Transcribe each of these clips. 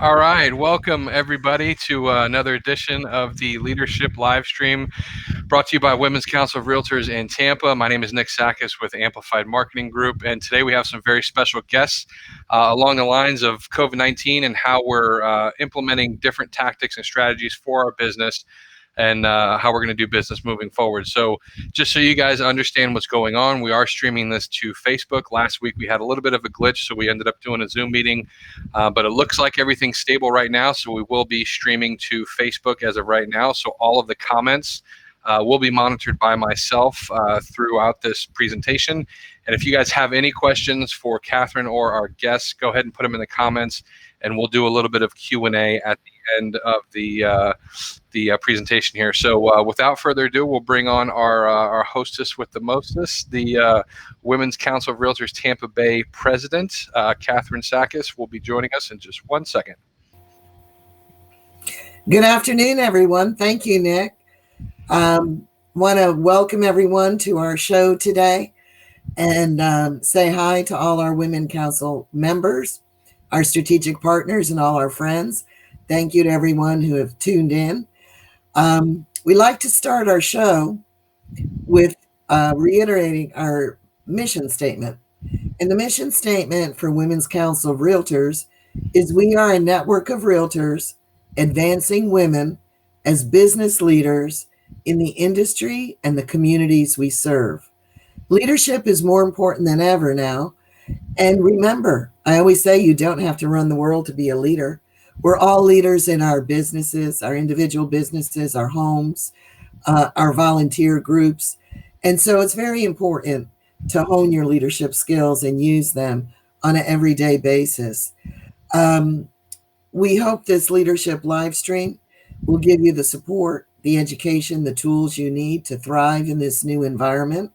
All right, welcome everybody to another edition of the Leadership Livestream brought to you by Women's Council of Realtors in Tampa. My name is Nick Sakis with Amplified Marketing Group, and today we have some very special guests along the lines of COVID-19 and how we're implementing different tactics and strategies for our business and how we're going to do business moving forward. So just so you guys understand what's going on, we are streaming this to Facebook. Last week we had a little bit of a glitch, so we ended up doing a Zoom meeting, but it looks like everything's stable right now, so we will be streaming to Facebook as of right now. So all of the comments will be monitored by myself throughout this presentation. And if you guys have any questions for Catherine or our guests, go ahead and put them in the comments, and we'll do a little bit of Q&A at the end of the presentation here. So without further ado, we'll bring on our hostess with the mostest, the Women's Council of Realtors Tampa Bay President, Catherine Sakis, will be joining us in just 1 second. Good afternoon, everyone. Thank you, Nick. Want to welcome everyone to our show today and say hi to all our Women Council members, our strategic partners, and all our friends. Thank you to everyone who have tuned in. We like to start our show with reiterating our mission statement. And the mission statement for Women's Council of Realtors is we are a network of realtors advancing women as business leaders in the industry and the communities we serve. Leadership is more important than ever now. And remember, I always say you don't have to run the world to be a leader. We're all leaders in our businesses, our individual businesses, our homes, our volunteer groups. And so it's very important to hone your leadership skills and use them on an everyday basis. We hope this leadership live stream will give you the support, the education, the tools you need to thrive in this new environment.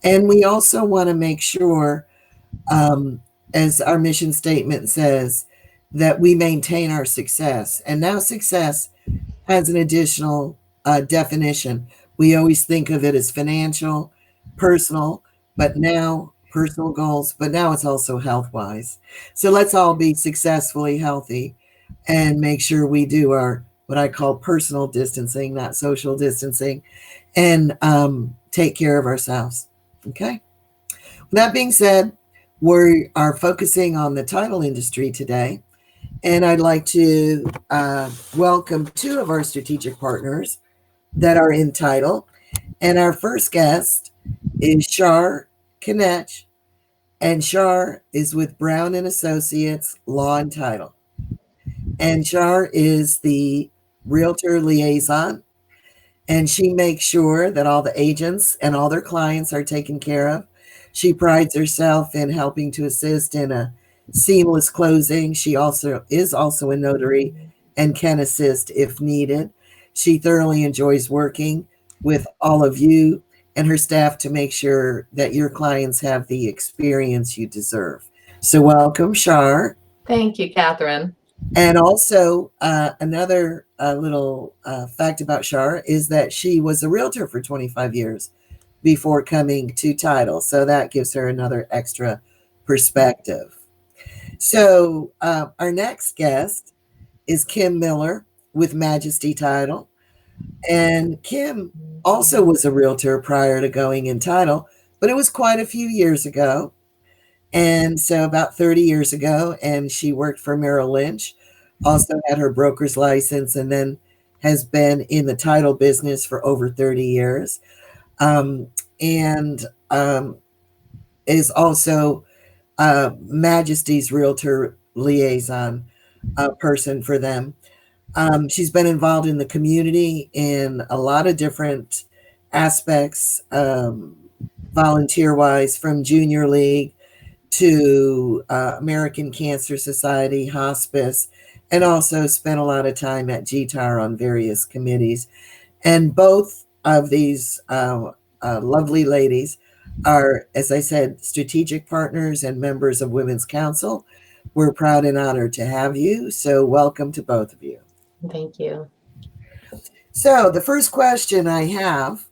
And we also want to make sure, as our mission statement says, that we maintain our success. And now success has an additional definition. We always think of it as financial, personal, but now personal goals, but now it's also health-wise. So let's all be successfully healthy and make sure we do our what I call personal distancing, not social distancing, and take care of ourselves. Okay. That being said, we are focusing on the title industry today, and I'd like to welcome two of our strategic partners that are in title. And our first guest is Char Knetsch, and Char is with Brown and Associates Law and Title. And Char is the realtor liaison, and she makes sure that all the agents and all their clients are taken care of. She prides herself in helping to assist in a seamless closing. She is also a notary and can assist if needed. She thoroughly enjoys working with all of you and her staff to make sure that your clients have the experience you deserve. So welcome, Char. Thank you, Catherine. And also another little fact about Char is that she was a realtor for 25 years before coming to title. So that gives her another extra perspective. So our next guest is Kim Miller with Majesty Title. And Kim also was a realtor prior to going in title, but it was quite a few years ago. And so about 30 years ago, and she worked for Merrill Lynch, also had her broker's license, and then has been in the title business for over 30 years. And is also Majesty's realtor liaison person for them. She's been involved in the community in a lot of different aspects, volunteer-wise, from Junior League to American Cancer Society, hospice, and also spent a lot of time at GTAR on various committees. And both of these lovely ladies are, as I said, strategic partners and members of Women's Council. We're proud and honored to have you. So welcome to both of you. Thank you. So the first question I have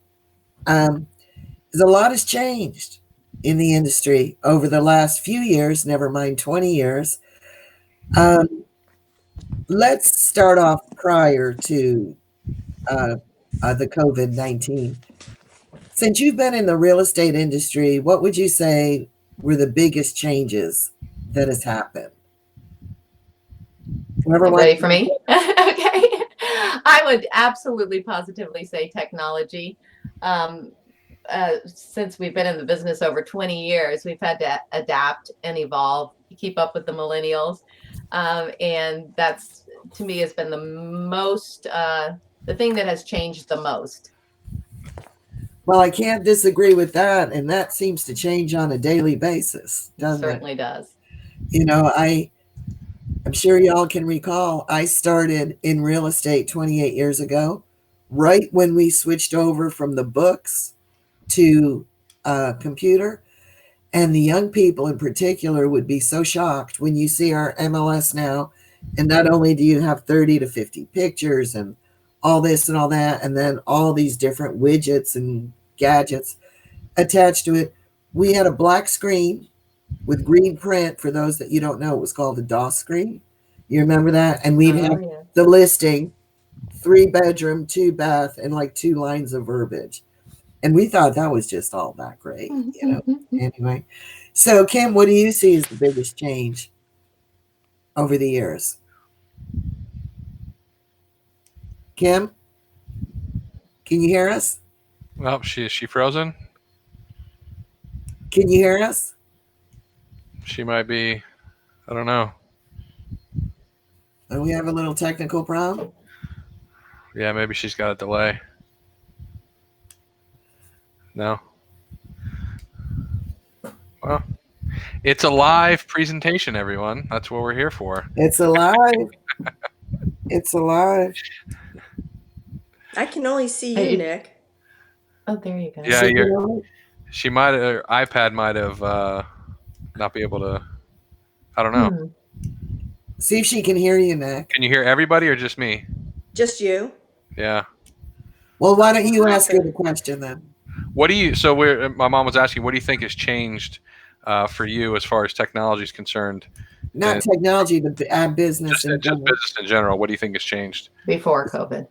is a lot has changed in the industry over the last few years, never mind 20 years. let's start off prior to the COVID-19. Since you've been in the real estate industry, what would you say were the biggest changes that has happened? Ready for me? Okay. I would absolutely positively say technology. Since we've been in the business over 20 years, we've had to adapt and evolve, keep up with the millennials. And that's, to me, has been the thing that has changed the most. Well, I can't disagree with that. And that seems to change on a daily basis, doesn't it? Certainly does. You know, I'm sure y'all can recall, I started in real estate 28 years ago, right when we switched over from the books to computer. And the young people in particular would be so shocked when you see our MLS now. And not only do you have 30 to 50 pictures and all this and all that, and then all these different widgets and gadgets attached to it, we had a black screen with green print. For those that you don't know, it was called a DOS screen. You remember that? And we'd have the listing, 3-bedroom, 2-bath, and like 2 lines of verbiage. And we thought that was just all that great, you know. Anyway, so Kim, what do you see as the biggest change over the years? Kim, can you hear us? Well, is she frozen? Can you hear us? She might be. I don't know. We have a little technical problem. Yeah, maybe she's got a delay. No. Well, it's a live presentation, everyone. That's what we're here for. It's alive. It's alive. I can only see you, Nick. Oh, there you go. Yeah, she might have, her iPad might have not be able to. I don't know. See if she can hear you, Nick. Can you hear everybody or just me? Just you. Yeah. Well, why don't you ask her the question then? What do you? So my mom was asking, what do you think has changed for you as far as technology is concerned? Not technology, but business just business in general. What do you think has changed before COVID?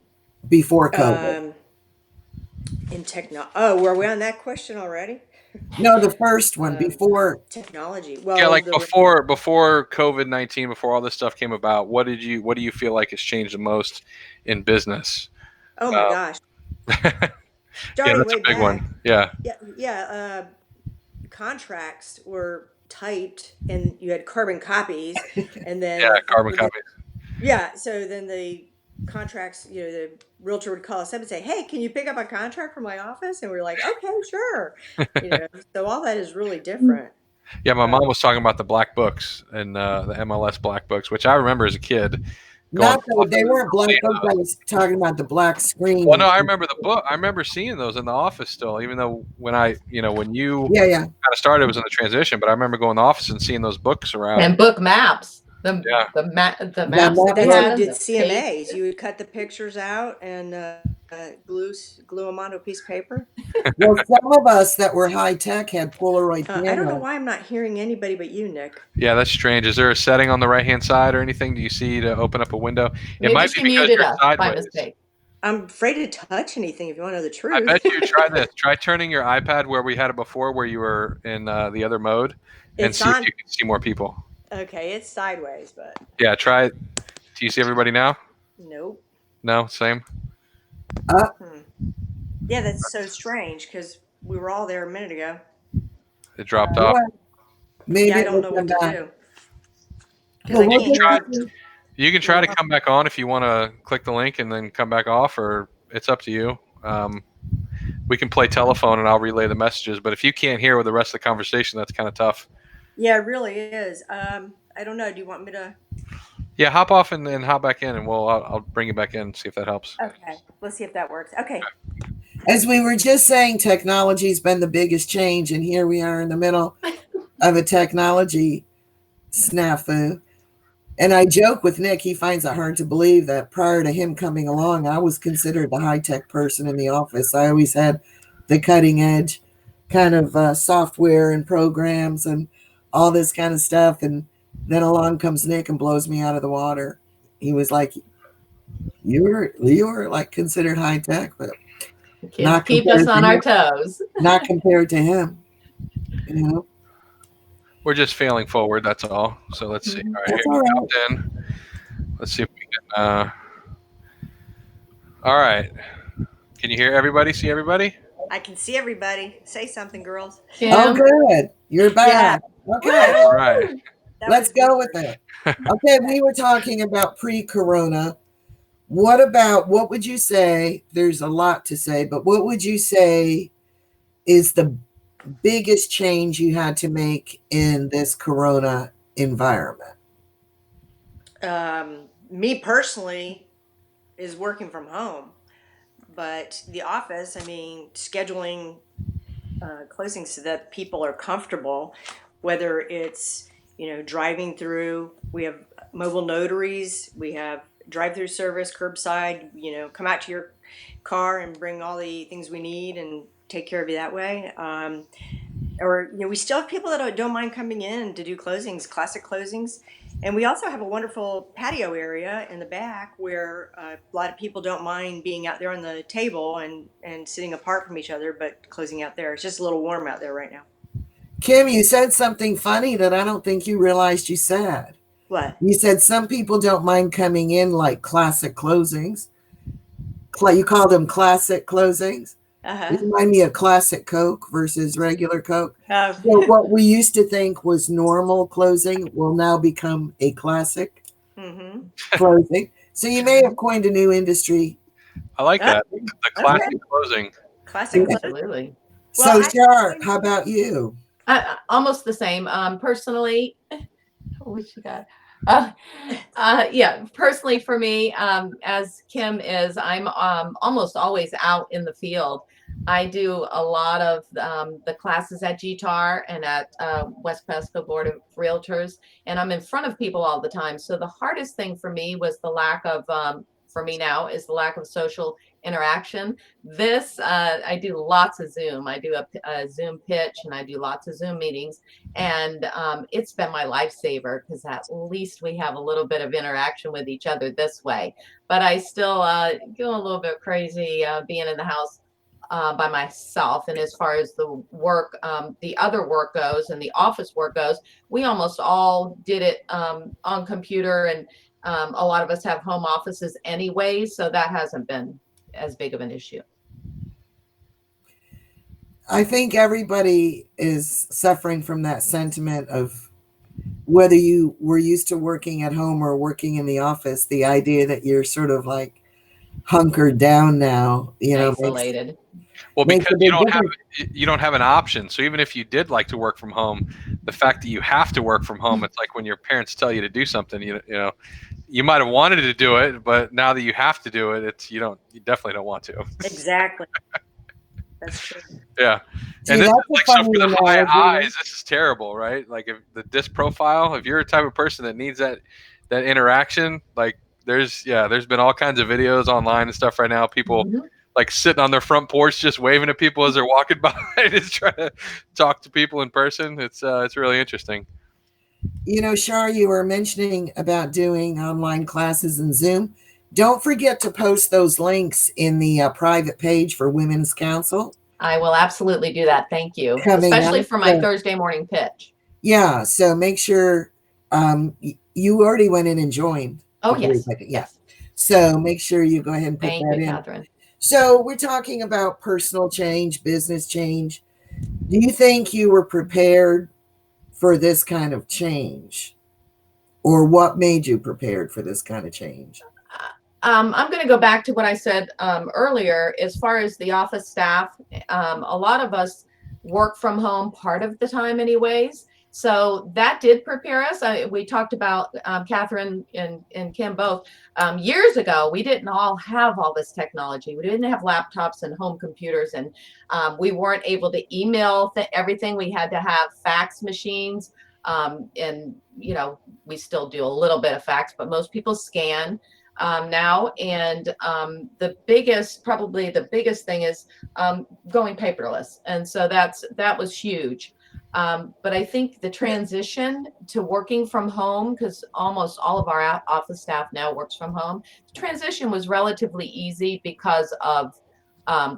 Before COVID. Were we on that question already? No, the first one before technology. Well, yeah, like before COVID-19, before all this stuff came about. What do you feel like has changed the most in business? Oh my gosh. Yeah, that's a big one. Yeah. Yeah. Contracts were typed and you had carbon copies, and then carbon copies. Yeah. So then the contracts, the realtor would call us up and say, "Hey, can you pick up a contract for my office?" And we're like, "Okay, sure." So all that is really different. Yeah, my mom was talking about the black books and the MLS black books, which I remember as a kid. They weren't black books. I was talking about the black screen. Well, no, I remember the book. I remember seeing those in the office still, even though when you kind of started, it was in the transition. But I remember going to the office and seeing those books around. And book maps. The maps that they had. You did CMAs. You would cut the pictures out and glue them onto a piece of paper. Well, some of us that were high tech had Polaroid cameras. I don't know why I'm not hearing anybody but you, Nick. Yeah, that's strange. Is there a setting on the right hand side or anything? Do you see to open up a window? Maybe it might be because you're sideways. By mistake. I'm afraid to touch anything if you want to know the truth. I bet you try this. Try turning your iPad where we had it before, where you were in the other mode, and see if you can see more people. Okay, it's sideways, but yeah, try it. Do you see everybody now? Nope. No, same. Yeah, that's so strange because we were all there a minute ago. It dropped off. Maybe I don't know what to do. Well, you can try to come back on if you want to click the link and then come back off, or it's up to you. We can play telephone and I'll relay the messages, but if you can't hear with the rest of the conversation, that's kind of tough. Yeah, it really is. I don't know. Do you want me to? Yeah, hop off and then hop back in, and I'll bring you back in and see if that helps. Okay, let's see if that works. Okay. As we were just saying, technology's been the biggest change, and here we are in the middle of a technology snafu. And I joke with Nick, he finds it hard to believe that prior to him coming along, I was considered the high-tech person in the office. I always had the cutting edge kind of software and programs and all this kind of stuff. And then along comes Nick and blows me out of the water. he was like, you're like considered high tech, but Kids not keep us compared to on our him. toes. Not compared to him. You know, We're just failing forward. That's all. So let's see. All right, that's here all we right. go, then. Let's see if we can. All right. Can you hear everybody? See everybody? I can see everybody. Say something, girls. Oh, Kim? good. You're Yeah. back. Okay, All right. That let's was go weird. with it. Okay, we were talking about pre-corona. What would you say? There's a lot to say, but what would you say is the biggest change you had to make in this corona environment? Me personally is working from home, but the office, I mean, scheduling closings so that people are comfortable, whether it's, driving through. We have mobile notaries, we have drive-through service, curbside, come out to your car and bring all the things we need and take care of you that way. Or, we still have people that don't mind coming in to do closings, classic closings. And we also have a wonderful patio area in the back where a lot of people don't mind being out there on the table and sitting apart from each other, but closing out there. It's just a little warm out there right now. Kim, you said something funny that I don't think you realized you said. What? You said some people don't mind coming in like classic closings. You call them classic closings. Uh-huh. You remind me of classic Coke versus regular Coke. Oh. So what we used to think was normal closing will now become a classic closing. So you may have coined a new industry. I like that. The classic Okay. closing. Classic closing. Absolutely. So, Char, how about you? Almost the same. Personally, what you got? Yeah, personally for me, as Kim is, I'm almost always out in the field. I do a lot of the classes at Char and at West Pasco Board of Realtors, and I'm in front of people all the time. So the hardest thing for me was the lack of, for me now, is the lack of social interaction. This, I do lots of Zoom. I do a Zoom pitch and I do lots of Zoom meetings. And it's been my lifesaver because at least we have a little bit of interaction with each other this way. But I still go a little bit crazy being in the house by myself. And as far as the work, the other work goes and the office work goes, we almost all did it on computer, and a lot of us have home offices anyway, so that hasn't been as big of an issue. I think everybody is suffering from that sentiment of whether you were used to working at home or working in the office, the idea that you're sort of like hunkered down now, Isolated. Well, because you don't have an option. So even if you did like to work from home, the fact that you have to work from home, it's like when your parents tell you to do something, you might have wanted to do it, but now that you have to do it, you definitely don't want to. Exactly. That's true. Yeah. And this, like, so for the high highs, this is terrible, right? Like, if the disc profile, if you're a type of person that needs that interaction, like there's been all kinds of videos online and stuff right now. People like sitting on their front porch just waving at people as they're walking by, just trying to talk to people in person. It's really interesting. Char, you were mentioning about doing online classes in Zoom. Don't forget to post those links in the private page for Women's Council. I will absolutely do that. Thank you. Especially for my Thursday morning pitch. Yeah. So make sure you already went in and joined. Oh, yes. Yeah. So make sure you go ahead and put that in. Catherine. So we're talking about personal change, business change. Do you think you were prepared for this kind of change? Or what made you prepared for this kind of change? I'm going to go back to what I said earlier. As far as the office staff, a lot of us work from home part of the time anyways. So that did prepare us. We talked about Catherine and Kim both. Years ago, we didn't all have all this technology. We didn't have laptops and home computers, and we weren't able to email everything. We had to have fax machines. And, we still do a little bit of fax, but most people scan now. And probably the biggest thing is going paperless. And so that was huge. But I think the transition to working from home, because almost all of our office staff now works from home, the transition was relatively easy because of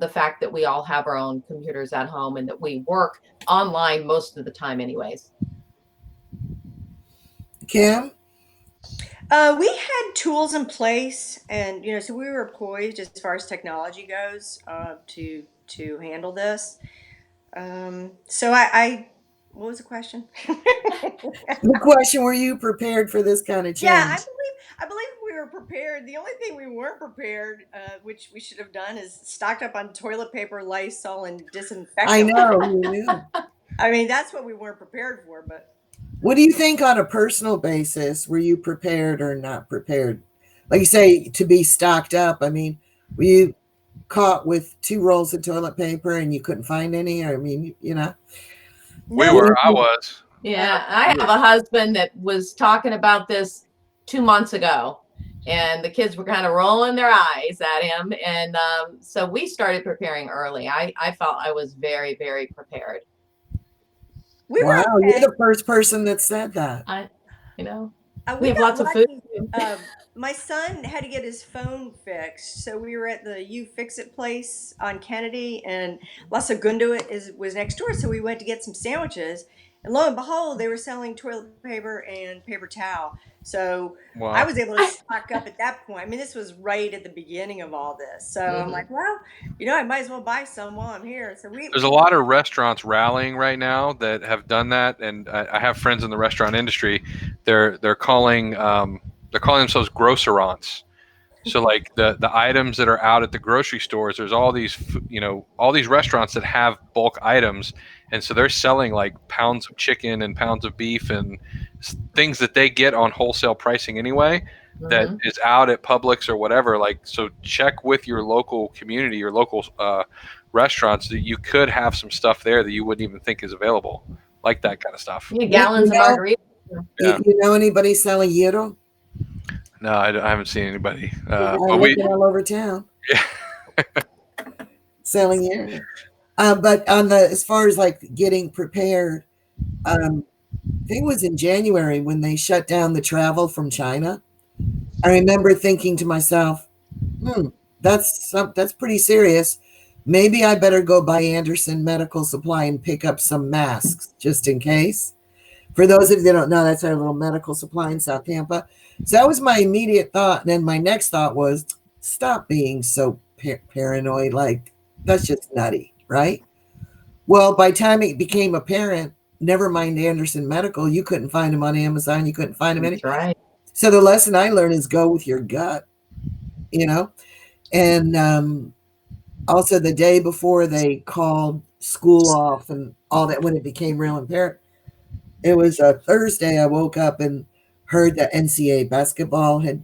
the fact that we all have our own computers at home and that we work online most of the time anyways. Kim? We had tools in place, and so we were poised as far as technology goes to handle this. So what was the question? The question, were you prepared for this kind of change? Yeah, I believe we were prepared. The only thing we weren't prepared, which we should have done, is stocked up on toilet paper, Lysol, and disinfectant. I know. You knew. I mean, that's what we weren't prepared for. But what do you think on a personal basis? Were you prepared or not prepared? Like you say, to be stocked up. I mean, were you caught with 2 rolls of toilet paper and you couldn't find any? I mean, We were. I was. Yeah, I have a husband that was talking about this 2 months ago, and the kids were kind of rolling their eyes at him. And so we started preparing early. I felt I was very, very prepared. Wow, you're the first person that said that. We have lots of food. My son had to get his phone fixed, so we were at the You Fix It place on Kennedy, and La Segunda was next door, so we went to get some sandwiches, and lo and behold, they were selling toilet paper and paper towel. So wow. I was able to stock up at that point. I mean, this was right at the beginning of all this, so I'm like, well, I might as well buy some while I'm here. So there's a lot of restaurants rallying right now that have done that, and I have friends in the restaurant industry. They're calling themselves grocerants. So like the items that are out at the grocery stores, there's all these restaurants that have bulk items, and so they're selling like pounds of chicken and pounds of beef and things that they get on wholesale pricing anyway, that is out at Publix or whatever. Like, so check with your local community, your local restaurants, that you could have some stuff there that you wouldn't even think is available, like that kind of stuff. Yeah, gallons of margarita. Yeah. You know anybody selling gyro? No, I haven't seen anybody. But we all over town. Yeah. Selling gyro. But on as far as like getting prepared, I think it was in January when they shut down the travel from China. I remember thinking to myself, that's pretty serious. Maybe I better go by Anderson Medical Supply and pick up some masks just in case. For those of you that don't know, that's our little medical supply in South Tampa. So that was my immediate thought. And then my next thought was, stop being so paranoid. Like, that's just nutty, right? Well, by the time it became apparent, never mind Anderson Medical, you couldn't find them on Amazon. You couldn't find them anywhere. Right. So the lesson I learned is go with your gut, And also the day before they called school off and all that, when it became real apparent, it was a Thursday. I woke up and heard that NCAA basketball had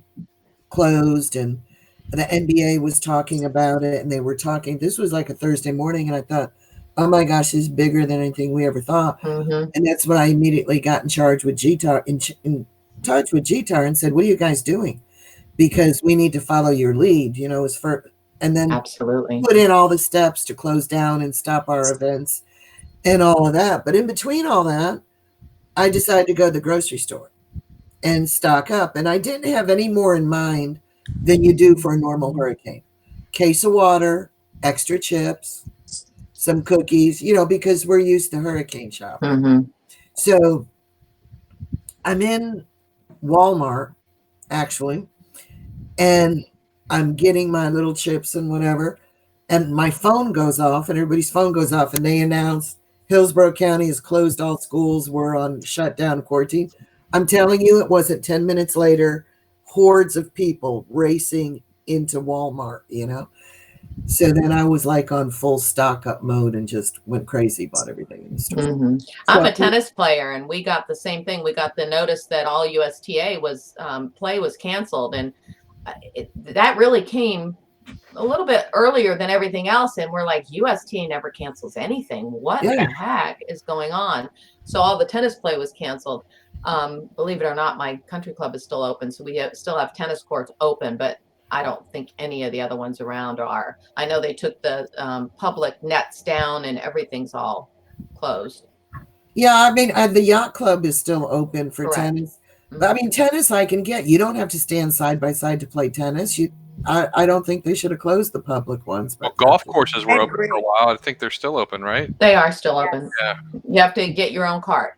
closed and the NBA was talking about it, and they were talking. This was like a Thursday morning, and I thought, oh my gosh, this is bigger than anything we ever thought. And that's when I immediately got in touch with Char and said, what are you guys doing? Because we need to follow your lead, and then absolutely put in all the steps to close down and stop our events and all of that. But in between all that, I decided to go to the grocery store and stock up. And I didn't have any more in mind than you do for a normal hurricane. Case of water, extra chips, some cookies, because we're used to hurricane shopping. So I'm in Walmart, actually, and I'm getting my little chips and whatever. And my phone goes off, and everybody's phone goes off, and they announce Hillsborough County has closed all schools. We're on shutdown quarantine. I'm telling you, it wasn't 10 minutes later, hordes of people racing into Walmart, So then I was like on full stock up mode and just went crazy, bought everything in the store. I'm a tennis player, and we got the same thing. We got the notice that all USTA play was canceled, and that really came a little bit earlier than everything else, and we're like, USTA never cancels anything. What the heck is going on? So all the tennis play was canceled. Believe it or not, my country club is still open, so we still have tennis courts open, but I don't think any of the other ones around are. I know they took the public nets down and everything's all closed. Yeah, I mean, the yacht club is still open for Correct. tennis. But I mean, tennis I can get. You don't have to stand side by side to play tennis. I don't think they should have closed the public ones. Well, But golf courses were I open for a agree. while. I think they're still open, right? They are still open. Yes. Yeah. You have to get your own cart.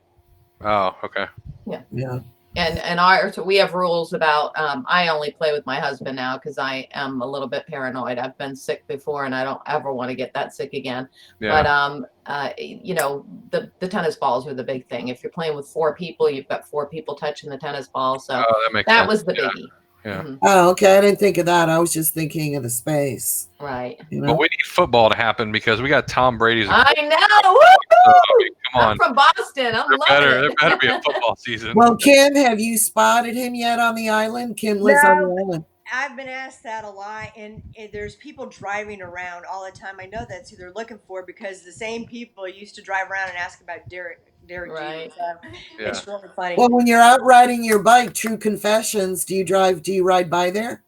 Oh, okay. yeah. And so we have rules about I only play with my husband now because I am a little bit paranoid. I've been sick before and I don't ever want to get that sick again. Yeah. But you know, the tennis balls are the big thing. If you're playing with 4 people, you've got 4 people touching the tennis ball. So that makes that sense. was the Yeah. biggie. Yeah. Mhm. Oh, okay. I didn't think of that. I was just thinking of the space. Right. You But know? we need football to happen because we got Tom Brady's. I know. So, Woo! I mean, come I'm on. from Boston. I'm loving There it. better be a football season. Well, Kim, have you spotted him yet on the island? Kim lives on the island. I've been asked that a lot, and there's people driving around all the time. I know that's who they're looking for because the same people used to drive around and ask about Derek Right. Jeter. So it's really funny. Well, when you're out riding your bike, True Confessions, do you ride by there?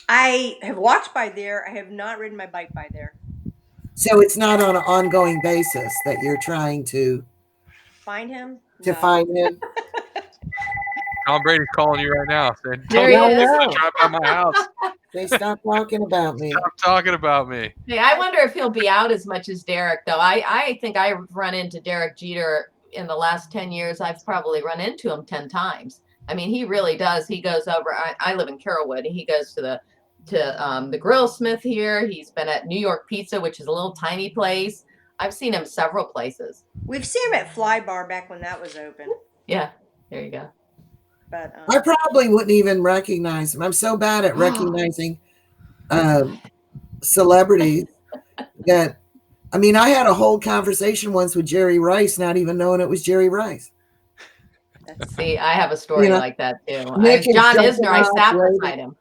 I have walked by there. I have not ridden my bike by there. So it's not on an ongoing basis that you're trying to Find him? to No. find him. Tom Brady's calling you right now. Saying, There "Tell he me is. to drive by my house. They stopped talking about me. Stop talking about me." Hey, I wonder if he'll be out as much as Derek, though. I think I've run into Derek Jeter in the last 10 years. I've probably run into him 10 times. I mean, he really does. He goes over. I live in Carrollwood, and he goes to the Grillsmith here. He's been at New York Pizza, which is a little tiny place. I've seen him several places. We've seen him at Fly Bar back when that was open. Yeah, there you go. But I probably wouldn't even recognize him. I'm so bad at recognizing celebrities that, I mean, I had a whole conversation once with Jerry Rice, not even knowing it was Jerry Rice. See, I have a story You know, like that too. Nick is John jumping Isner, I off sat later. beside him.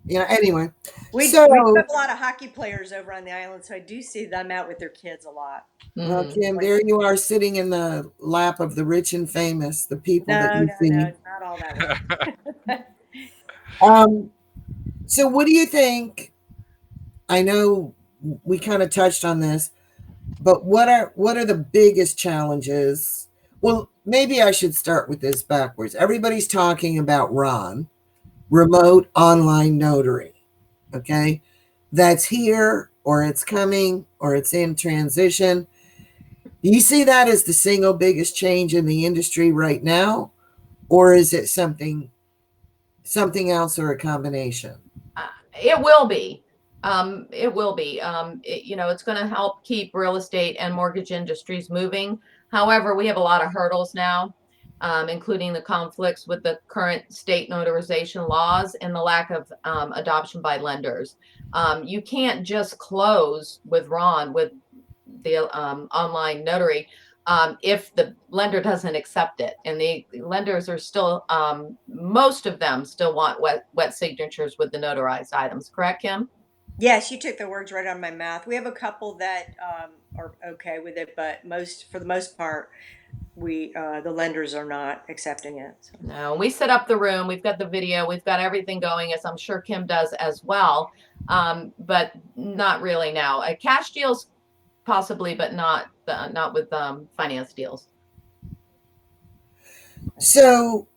You know, anyway. we So, have a lot of hockey players over on the island, so I do see them out with their kids a lot. well, Mhm. Kim, there you are sitting in the lap of the rich and famous, the people that you see. No, it's not all that way. So what do you think? I know we kind of touched on this, but what are the biggest challenges? Well, maybe I should start with this backwards. Everybody's talking about RON, remote online notary. Okay. That's here, or it's coming, or it's in transition. Do you see that as the single biggest change in the industry right now? Or is it something else or a combination? It will be. It will be. You know, it's going to help keep real estate and mortgage industries moving. However, we have a lot of hurdles now, including the conflicts with the current state notarization laws and the lack of adoption by lenders. You can't just close with Ron with the online notary if the lender doesn't accept it. And the lenders are still, most of them still want wet signatures with the notarized items. Correct, Kim? Yes, you took the words right out of my mouth. We have a couple that are okay with it, but for the most part, the lenders are not accepting it. So. No, we set up the room. We've got the video. We've got everything going, as I'm sure Kim does as well. But not really now. Cash deals possibly, but not with finance deals. So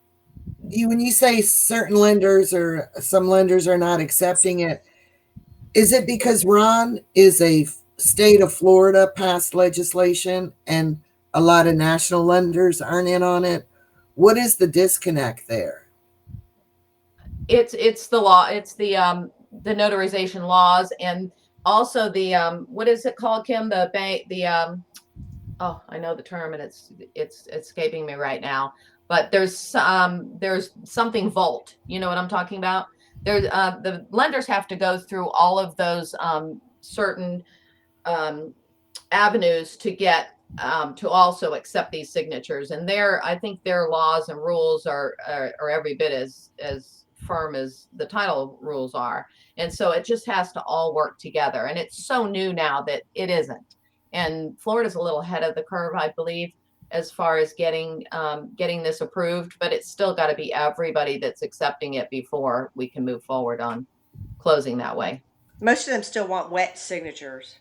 when you say certain lenders or some lenders are not accepting it, is it because Ron is a state of Florida passed legislation and a lot of national lenders aren't in on it? What is the disconnect there? It's the law. It's the notarization laws, and also the what is it called, Kim? The bank, oh, I know the term, and it's escaping me right now. But there's something vault. You know what I'm talking about? There's the lenders have to go through all of those certain avenues to get to also accept these signatures, and I think their laws and rules are every bit as firm as the title rules are, and so it just has to all work together. And it's so new now that it isn't. And Florida's a little ahead of the curve, I believe, as far as getting this approved, but it's still got to be everybody that's accepting it before we can move forward on closing that way. Most of them still want wet signatures.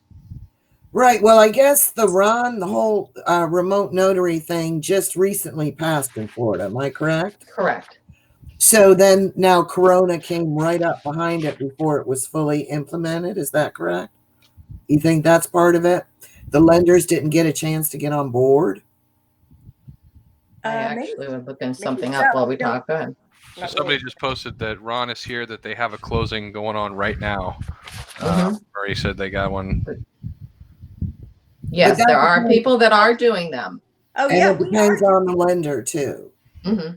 Right. Well, I guess the whole remote notary thing just recently passed in Florida. Am I correct? Correct. So then now Corona came right up behind it before it was fully implemented. Is that correct? You think that's part of it? The lenders didn't get a chance to get on board? I Maybe, actually was looking maybe something so. up while we Don't- talk. Go ahead. So not somebody really. just posted that Ron is here, that they have a closing going on right now. Mhm. Or he said they got one. Yes, that there are depends. people that are doing them. Oh And yeah, it depends on the lender too. hmm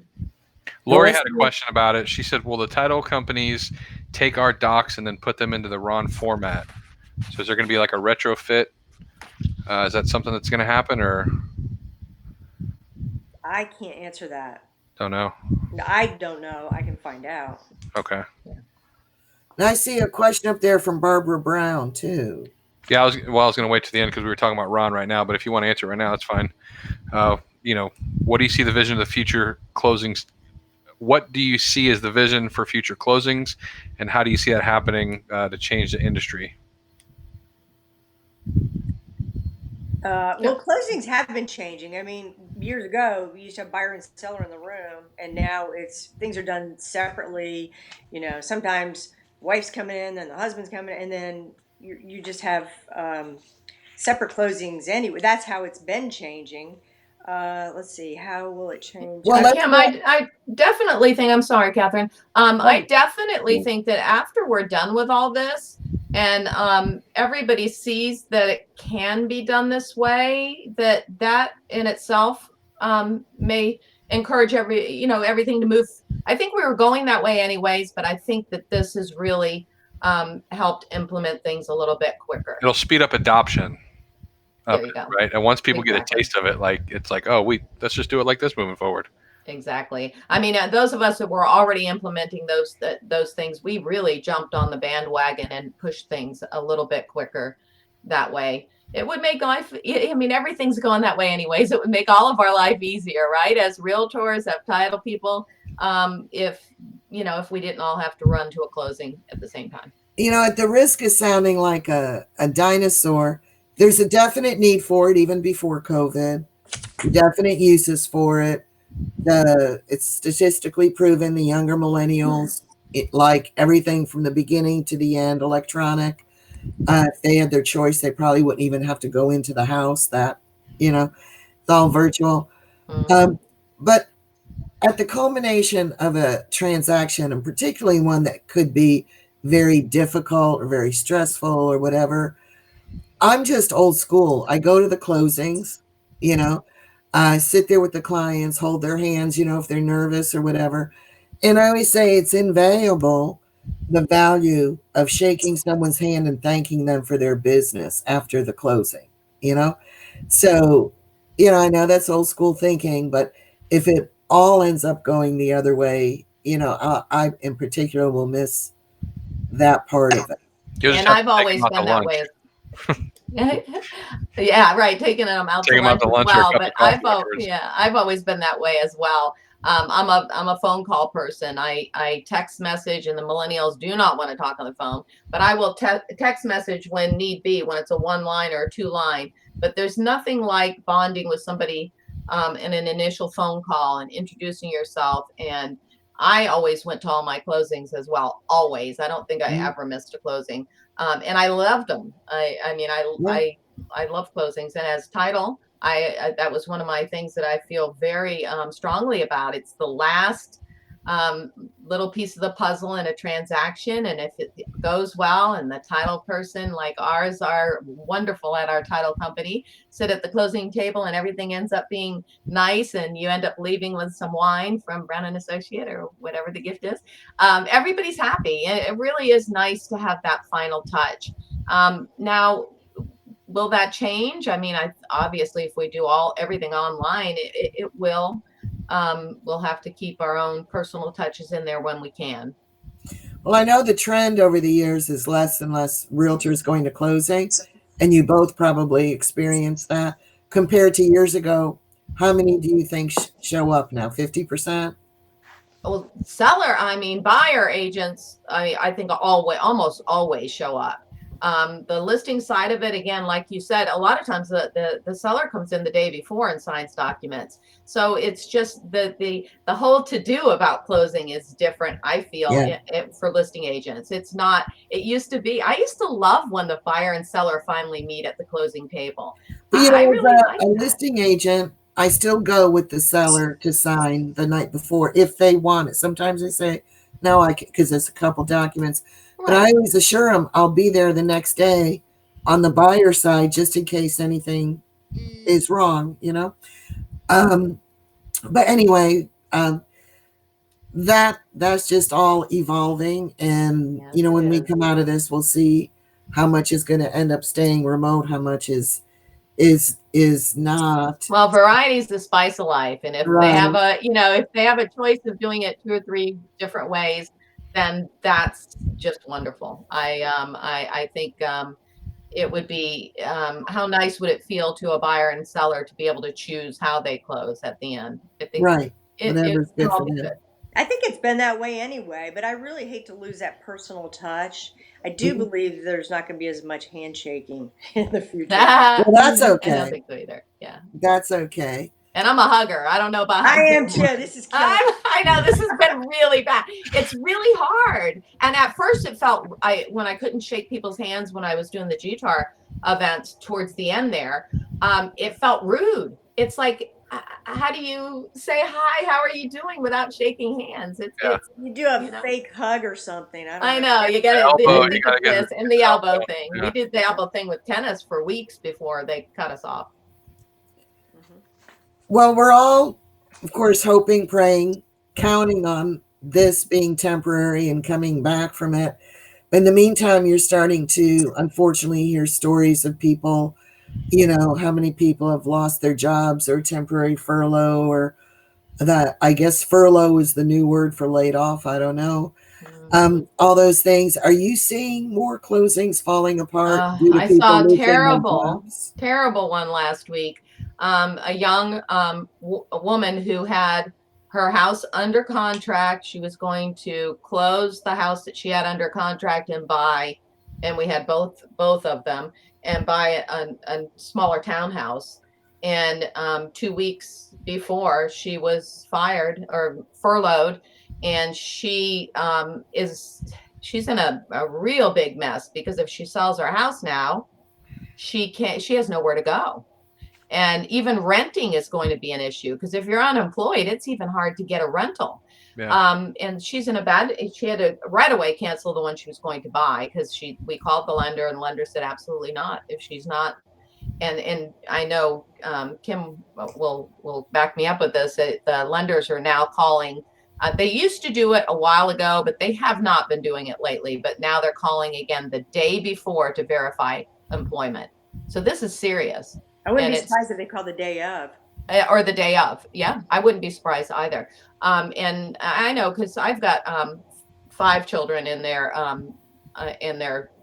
Lori had a question about it. She said, will the title companies take our docs and then put them into the Ron format? So is there going to be like a retrofit? Is that something that's going to happen, or I can't answer that. don't know? I don't know. I can find out. Okay. And I see a question up there from Barbara Brown too. Yeah, I was going to wait to the end because we were talking about Ron right now. But if you want to answer right now, that's fine. What do you see the vision of the future closings? What do you see as the vision for future closings, and how do you see that happening to change the industry? Well, closings have been changing. I mean, years ago, we used to have buyer and seller in the room, and now things are done separately. Sometimes wife's coming in, then the husband's coming in, and then you just have separate closings anyway. That's how it's been changing. Let's see, how will it change? Well, Kim, I definitely think, I'm sorry, Catherine. I definitely think that after we're done with all this and everybody sees that it can be done this way, that in itself may encourage everything to move. I think we were going that way anyways, but I think that this has really helped implement things a little bit quicker. It'll speed up adoption. There you go. Right. And once people get a taste of it, it's like, oh, let's just do it like this moving forward. Exactly. I mean, those of us that were already implementing those things, we really jumped on the bandwagon and pushed things a little bit quicker that way. It would make life, I mean, everything's going that way anyways. It would make all of our life easier, right? As realtors, as title people, if we didn't all have to run to a closing at the same time. At the risk of sounding like a dinosaur, there's a definite need for it even before COVID, definite uses for it. It's statistically proven the younger millennials, like everything from the beginning to the end, electronic. If they had their choice, they probably wouldn't even have to go into the house. It's all virtual. But at the culmination of a transaction, and particularly one that could be very difficult or very stressful or whatever, I'm just old school. I go to the closings, I sit there with the clients, hold their hands, if they're nervous or whatever. And I always say it's invaluable, the value of shaking someone's hand and thanking them for their business after the closing, So, I know that's old school thinking, but if it all ends up going the other way, I in particular will miss that part of it. And I've always been that way. Yeah, right. Taking them out to lunch as well. But I've always been that way as well. I'm a phone call person. I text message, and the millennials do not want to talk on the phone. But I will text message when need be, when it's a 1-line or a 2-line. But there's nothing like bonding with somebody in an initial phone call and introducing yourself. And I always went to all my closings as well. Always. I don't think I ever missed a closing. And I loved them. I love closings, and as title, I that was one of my things that I feel very strongly about. It's the last little piece of the puzzle in a transaction, and if it goes well, and the title person like ours are wonderful at our title company, sit at the closing table, and everything ends up being nice, and you end up leaving with some wine from Brown and Associate or whatever the gift is. Everybody's happy. It really is nice to have that final touch. Now, will that change? I mean, obviously, if we do everything online, it will. We'll have to keep our own personal touches in there when we can. Well, I know the trend over the years is less and less realtors going to closing, and you both probably experienced that. Compared to years ago, how many do you think show up now? 50%? Well, buyer agents, I think almost always show up. The listing side of it, again, like you said, a lot of times the seller comes in the day before and signs documents. So it's just the whole to do about closing is different, I feel, for listing agents. It's not, it used to be, I used to love when the buyer and seller finally meet at the closing table. But, you I know, really like a that. listing agent, I still go with the seller to sign the night before if they want it. Sometimes they say, no, I can, because it's a couple documents. But I always assure them I'll be there the next day on the buyer side just in case anything is wrong, you know. But anyway, that's just all evolving, and Yes, you know, when it we is. come out of this, we'll see how much is going to end up staying remote, how much is not. Well, variety is the spice of life, and if they have Right. a, you know, if they have a choice of doing it 2 or 3 different ways, then that's just wonderful. I think it would be, how nice would it feel to a buyer and seller to be able to choose how they close at the end? I think Right. it Whatever's can good all for be them. good. I think it's been that way anyway, but I really hate to lose that personal touch. I do Mhm. believe there's not going to be as much handshaking in the future. Well, that's I don't okay. think so either. Yeah. That's okay. And I'm a hugger. I don't know about I hugs am too. anymore. This is killing. I know this has been really bad. It's really hard. And at first it felt, when I couldn't shake people's hands when I was doing the GTAR event towards the end there, it felt rude. It's like, how do you say hi? How are you doing without shaking hands? It's You do a you know. fake hug or something. I don't I know. know you got The to. elbow, I you think gotta it's get this it. and the elbow thing. Yeah. We did the elbow thing with tennis for weeks before they cut us off. Well, we're all, of course, hoping, praying, counting on this being temporary and coming back from it. But in the meantime, you're starting to, unfortunately, hear stories of people, you know, how many people have lost their jobs or temporary furlough, or that, I guess furlough is the new word for laid off. I don't know. All those things. Are you seeing more closings falling apart due to I people saw a losing their terrible, jobs? terrible one last week. A young a woman who had her house under contract. She was going to close the house that she had under contract and buy, and we had both of them, and buy a smaller townhouse. And 2 weeks before, she was fired or furloughed, and she's in a real big mess because if she sells her house now, she has nowhere to go. And even renting is going to be an issue because if you're unemployed, it's even hard to get a rental. Yeah. And she had to right away cancel the one she was going to buy because we called the lender and the lender said absolutely not. If she's not, and I know Kim will back me up with this. The lenders are now calling. They used to do it a while ago, but they have not been doing it lately. But now they're calling again the day before to verify employment. So this is serious. I wouldn't And be it's surprised if they call the day of. or the day of. Yeah, I wouldn't be surprised either. And I know because I've got 5 children in their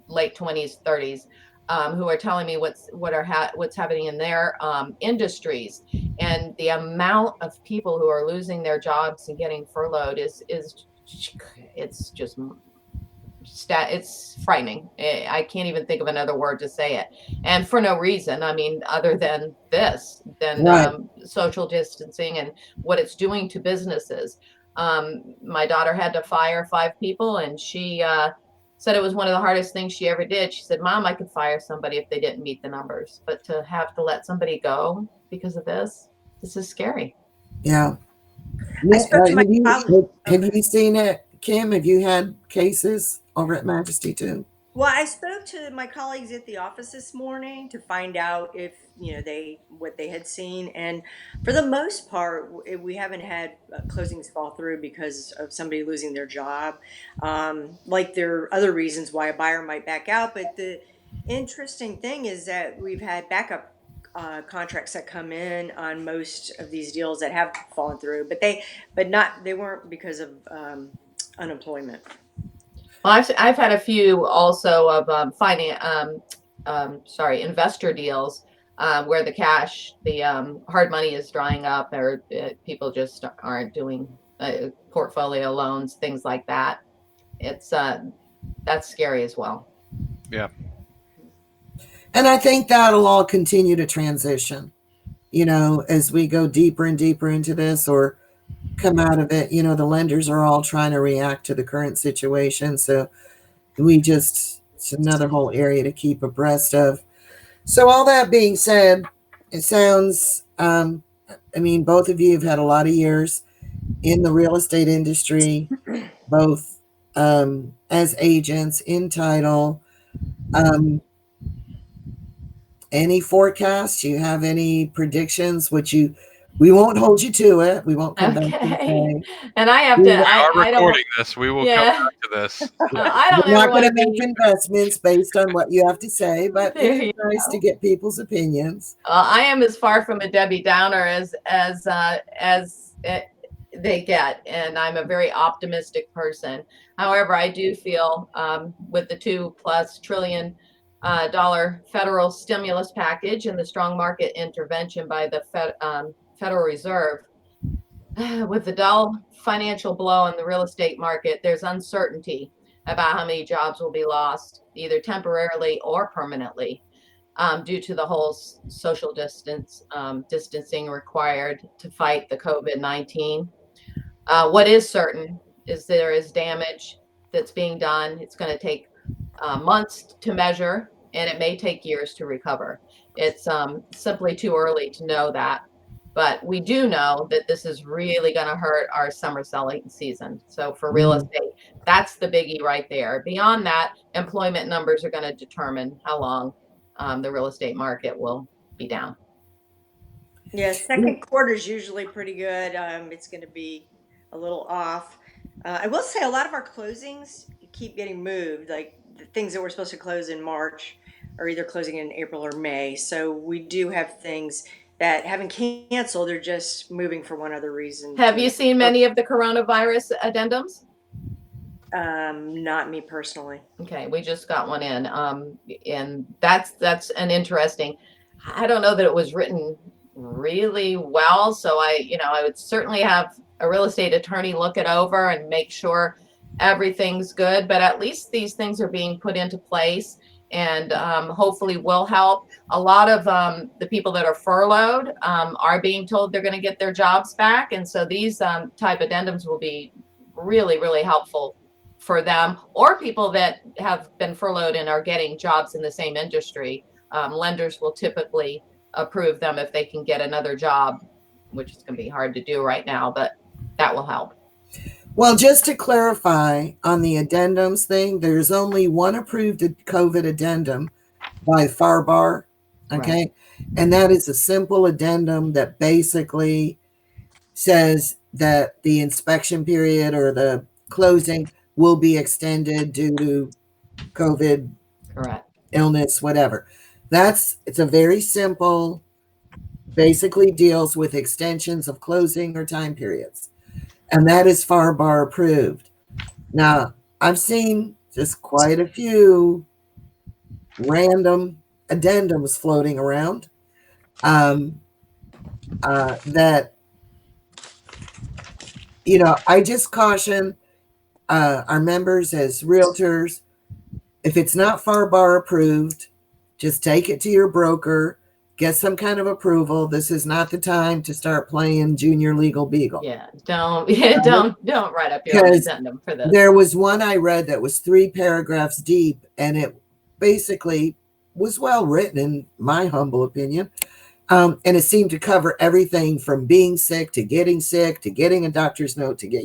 late 20s, 30s, who are telling me what's happening in their industries, and the amount of people who are losing their jobs and getting furloughed is it's just it's frightening. I can't even think of another word to say it, and for no reason. I mean, other than Right. social distancing and what it's doing to businesses. My daughter had to fire 5 people, and she said it was one of the hardest things she ever did. She said, "Mom, I could fire somebody if they didn't meet the numbers, but to have to let somebody go because of this is scary." Yeah. I spoke to my Have you seen it, Kim? Have you had cases over at Majesty too? Well, I spoke to my colleagues at the office this morning to find out if what they had seen, and for the most part, we haven't had closings fall through because of somebody losing their job. Like there are other reasons why a buyer might back out, but the interesting thing is that we've had backup contracts that come in on most of these deals that have fallen through, but they weren't because of unemployment. Well, I've had a few also of investor deals where the hard money is drying up, or people just aren't doing portfolio loans, things like that. It's that's scary as well. Yeah. And I think that'll all continue to transition, as we go deeper and deeper into this or come out of it. The lenders are all trying to react to the current situation. So it's another whole area to keep abreast of. So all that being said, it sounds, both of you have had a lot of years in the real estate industry, both as agents in title. Any forecasts? You have any predictions? We won't hold you to it. We won't come back and say. And I have to. We are I don't. recording this. We will come back to this. I don't We're not ever want going to to make be. investments based on what you have to say, but There it's you nice go. to get people's opinions. I am as far from a Debbie Downer as they get, and I'm a very optimistic person. However, I do feel with the $2+ trillion federal stimulus package and the strong market intervention by the Federal Reserve, with the dull financial blow in the real estate market, there's uncertainty about how many jobs will be lost, either temporarily or permanently, due to the whole social distancing required to fight the COVID-19. What is certain is there is damage that's being done. It's going to take months to measure, and it may take years to recover. It's simply too early to know that. But we do know that this is really going to hurt our summer selling season. So for real estate, that's the biggie right there. Beyond that, employment numbers are going to determine how long the real estate market will be down. Yeah, second quarter is usually pretty good. It's going to be a little off. I will say a lot of our closings keep getting moved. Like the things that were supposed to close in March are either closing in April or May. So we do have things that haven't canceled. They're just moving for one other reason. Have you seen many of the coronavirus addendums? Not me personally. Okay, we just got one in, and that's an interesting. I don't know that it was written really well, so I would certainly have a real estate attorney look it over and make sure everything's good. But at least these things are being put into place, and hopefully will help. A lot of the people that are furloughed are being told they're going to get their jobs back, and so these type addendums will be really, really helpful for them, or people that have been furloughed and are getting jobs in the same industry. Lenders will typically approve them if they can get another job, which is going to be hard to do right now, but that will help. Well, just to clarify on the addendums thing, there's only one approved COVID addendum by FARBAR, okay? Right. And that is a simple addendum that basically says that the inspection period or the closing will be extended due to COVID, correct, illness, whatever. It's a very simple, basically deals with extensions of closing or time periods. And that is FARBAR approved. Now, I've seen just quite a few random addendums floating around that, I just caution our members as realtors, if it's not FARBAR approved, just take it to your broker, get some kind of approval. This is not the time to start playing junior legal beagle. Yeah, don't write up your own addendum for this. There was one I read that was 3 paragraphs deep, and it basically was well written, in my humble opinion. And it seemed to cover everything from being sick to getting a doctor's note to get,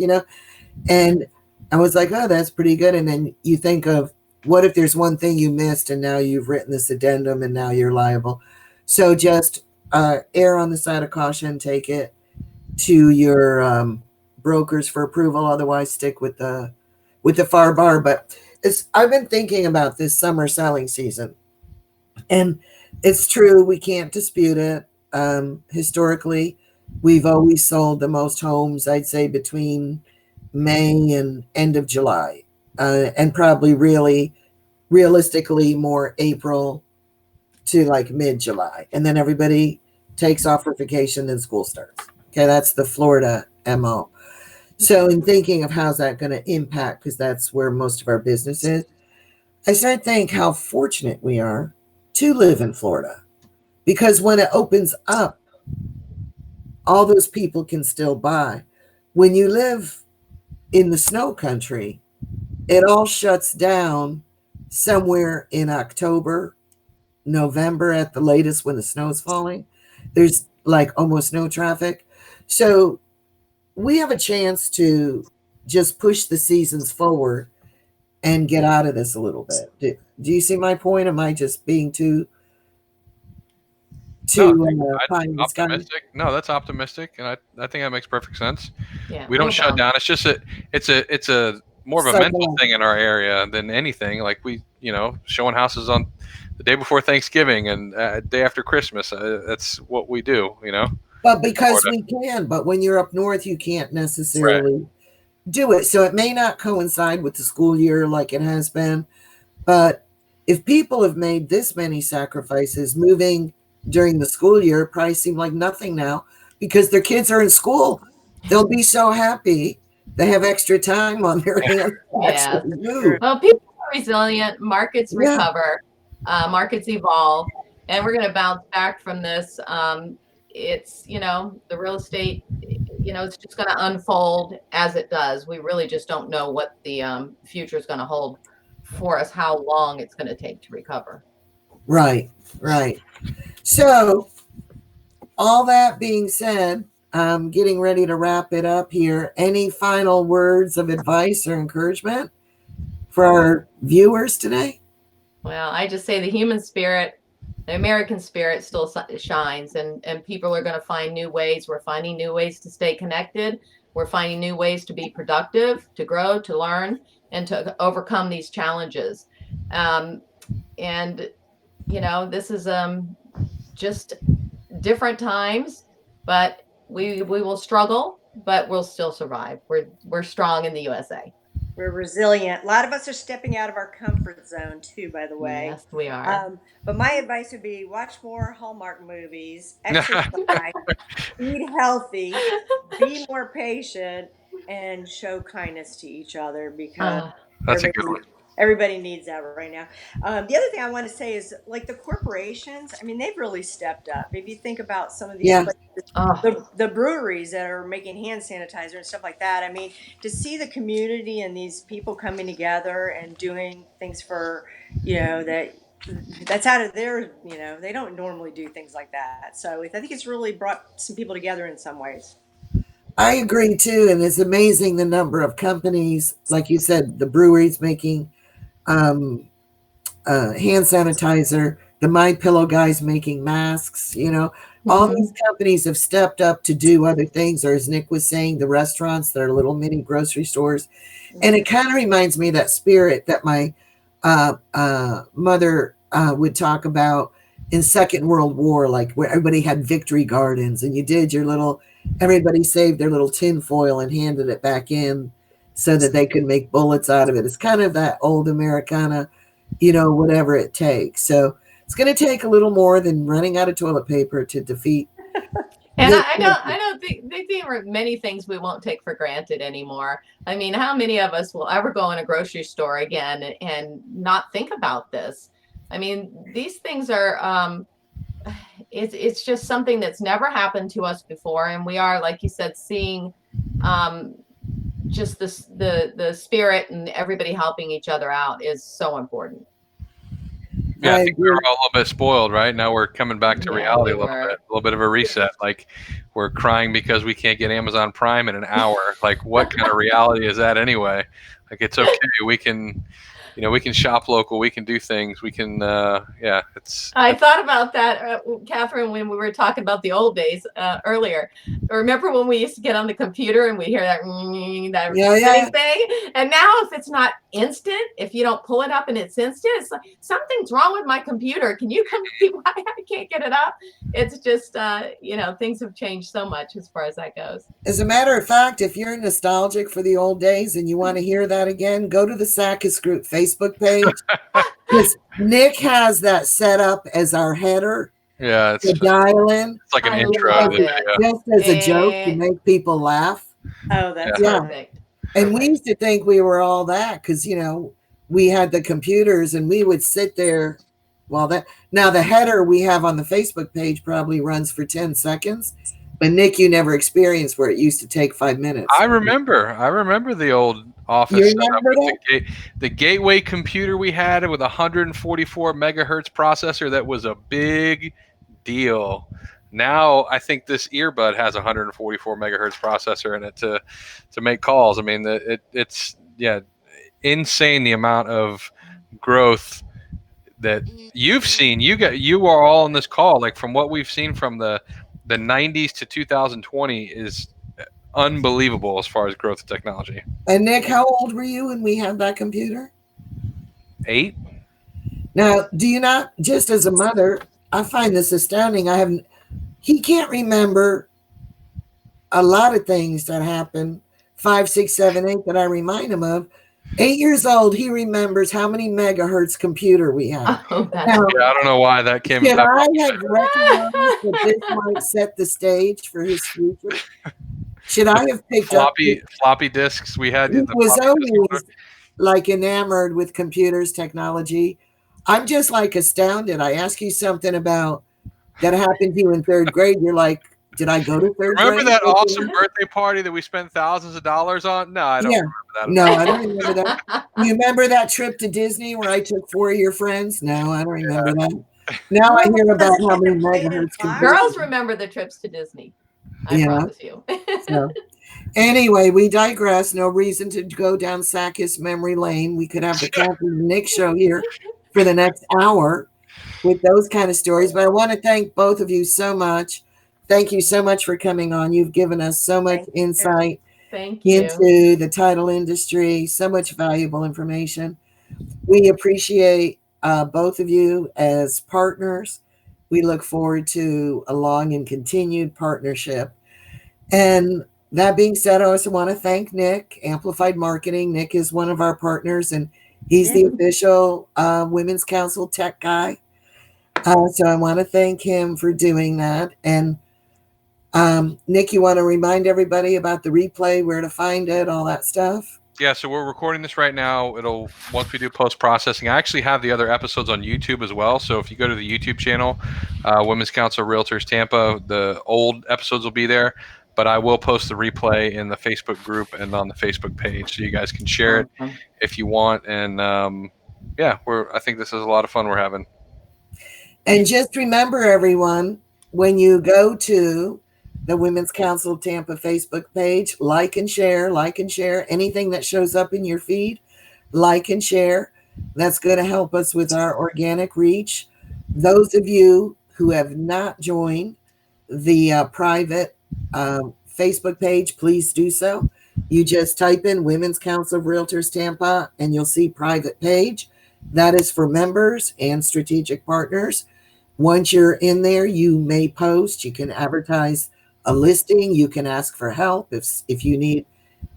and I was like, oh, that's pretty good. And then you think of, what if there's one thing you missed and now you've written this addendum and now you're liable? So just err on the side of caution, take it to your brokers for approval. Otherwise, stick with the FARBAR. But I've been thinking about this summer selling season, and it's true, we can't dispute it. Historically, we've always sold the most homes, I'd say, between May and end of July, and probably really realistically more April to like mid-July. And then everybody takes off for vacation and school starts. Okay, that's the Florida MO. So in thinking of how's that going to impact, because that's where most of our business is, I started thinking how fortunate we are to live in Florida, because when it opens up, all those people can still buy. When you live in the snow country, it all shuts down somewhere in October, November at the latest when the snow's falling. There's like almost no traffic. So we have a chance to just push the seasons forward and get out of this a little bit. Do you see my point? Am I just being too optimistic? No, that's optimistic, and I think that makes perfect sense. Yeah, We don't shut down. It's just it's a more of a mental thing in our area than anything. Like we, showing houses on the day before Thanksgiving and day after Christmas. That's what we do, But because we can, but when you're up north, you can't necessarily do it. So it may not coincide with the school year like it has been. But if people have made this many sacrifices, moving during the school year probably seem like nothing now because their kids are in school. They'll be so happy. They have extra time on their hands. Yeah. Well, people are resilient. Markets recover. Markets evolve. And we're going to bounce back from this. It's, the real estate, it's just going to unfold as it does. We really just don't know what the future is going to hold for us, how long it's going to take to recover. Right. So all that being said, I'm getting ready to wrap it up here. Any final words of advice or encouragement for our viewers today? Well, I just say the human spirit, the American spirit still shines, and people are going to find new ways. We're finding new ways to stay connected. We're finding new ways to be productive, to grow, to learn, and to overcome these challenges. And, this is just different times, but we will struggle, but we'll still survive. We're strong in the USA. We're resilient. A lot of us are stepping out of our comfort zone too, by the way. Yes, we are. But my advice would be watch more Hallmark movies, exercise, eat healthy, be more patient, and show kindness to each other because that's a good one. Everybody needs that right now. The other thing I want to say is, like, the corporations, I mean, they've really stepped up. If you think about some of these places, the breweries that are making hand sanitizer and stuff like that, I mean, to see the community and these people coming together and doing things for, that's out of their, they don't normally do things like that. So I think it's really brought some people together in some ways. I agree too. And it's amazing the number of companies, like you said, the breweries making hand sanitizer, the MyPillow guys making masks, all these companies have stepped up to do other things, or as Nick was saying, the restaurants that are little mini grocery stores. And it kind of reminds me of that spirit that my mother would talk about in Second World War, like where everybody had victory gardens and you did your little, everybody saved their little tin foil and handed it back in so that they could make bullets out of it. It's kind of that old Americana, whatever it takes. So it's going to take a little more than running out of toilet paper to defeat. And I don't think there are many things we won't take for granted anymore. I mean, how many of us will ever go in a grocery store again and not think about this? I mean, these things are, it's just something that's never happened to us before. And we are, like you said, seeing just the spirit and everybody helping each other out is so important. Yeah, I think we were all a little bit spoiled, right? Now we're coming back to reality a little bit of a reset. Like we're crying because we can't get Amazon Prime in an hour. Like what kind of reality is that anyway? Like it's okay. We can, we can shop local. We can do things. We can, I thought about that, Catherine, when we were talking about the old days earlier. Remember when we used to get on the computer and we hear that thing? And now if it's not instant, if you don't pull it up and it's instant, it's like something's wrong with my computer. Can you come see why I can't get it up? It's just, things have changed so much as far as that goes. As a matter of fact, if you're nostalgic for the old days and you want to hear that again, go to the Sakis Group Facebook page. Because Nick has that set up as our header. Yeah, it's dial in. It's like an intro. Just as a joke to make people laugh. Oh, that's perfect. And we used to think we were all that because, we had the computers and we would sit there Well, that now the header we have on the Facebook page probably runs for 10 seconds. But Nick, you never experienced where it used to take 5 minutes. I remember the old office You setup remember with the gateway computer we had with a 144 megahertz processor. That was a big deal. Now I think this earbud has a 144 megahertz processor in it to make calls. I mean, it's insane the amount of growth that you've seen. You are all on this call. Like from what we've seen from the 90s to 2020 is unbelievable as far as growth of technology. And Nick, how old were you when we had that computer? 8. Now, do you not, just as a mother, I find this astounding. He can't remember a lot of things that happened 5, 6, 7, 8 that I remind him of. 8 years old, he remembers how many megahertz computer we had. Oh, that's Now, Yeah, I don't know why that came. should I have recognized that this might set the stage for his future? Should I have picked up? Floppy disks we had. He was always like enamored with computers, technology. I'm just like astounded. I ask you something about that happened to you in 3rd grade. You're like, did I go to 3rd grade? Remember that awesome birthday party that we spent thousands of dollars on? No, I don't remember that. No, I don't remember that. You remember that trip to Disney where I took 4 of your friends? No, I don't remember that. Now I hear about how many megahertz computers. Girls remember the trips to Disney. I promise you. So, anyway, we digress. No reason to go down Sakis memory lane. We could have the Captain Nick show here for the next hour with those kind of stories. But I want to thank both of you so much. Thank you so much for coming on. You've given us so much insight into the title industry, so much valuable information. We appreciate both of you as partners. We look forward to a long and continued partnership. And that being said, I also want to thank Nick, Amplified Marketing. Nick is one of our partners, and he's the official Women's Council tech guy. So I want to thank him for doing that. And Nick, you want to remind everybody about the replay, where to find it, all that stuff? Yeah, so we're recording this right now. It'll, once we do post-processing, I actually have the other episodes on YouTube as well. So if you go to the YouTube channel, Women's Council Realtors Tampa, the old episodes will be there. But I will post the replay in the Facebook group and on the Facebook page, so you guys can share it if you want. And I think this is a lot of fun we're having. And just remember, everyone, when you go to the Women's Council Tampa Facebook page, like and share anything that shows up in your feed, like and share. That's going to help us with our organic reach. Those of you who have not joined the private Facebook page, please do so. You just type in Women's Council of Realtors Tampa and you'll see private page. That is for members and strategic partners. Once you're in there, you may post, you can advertise a listing, you can ask for help if you need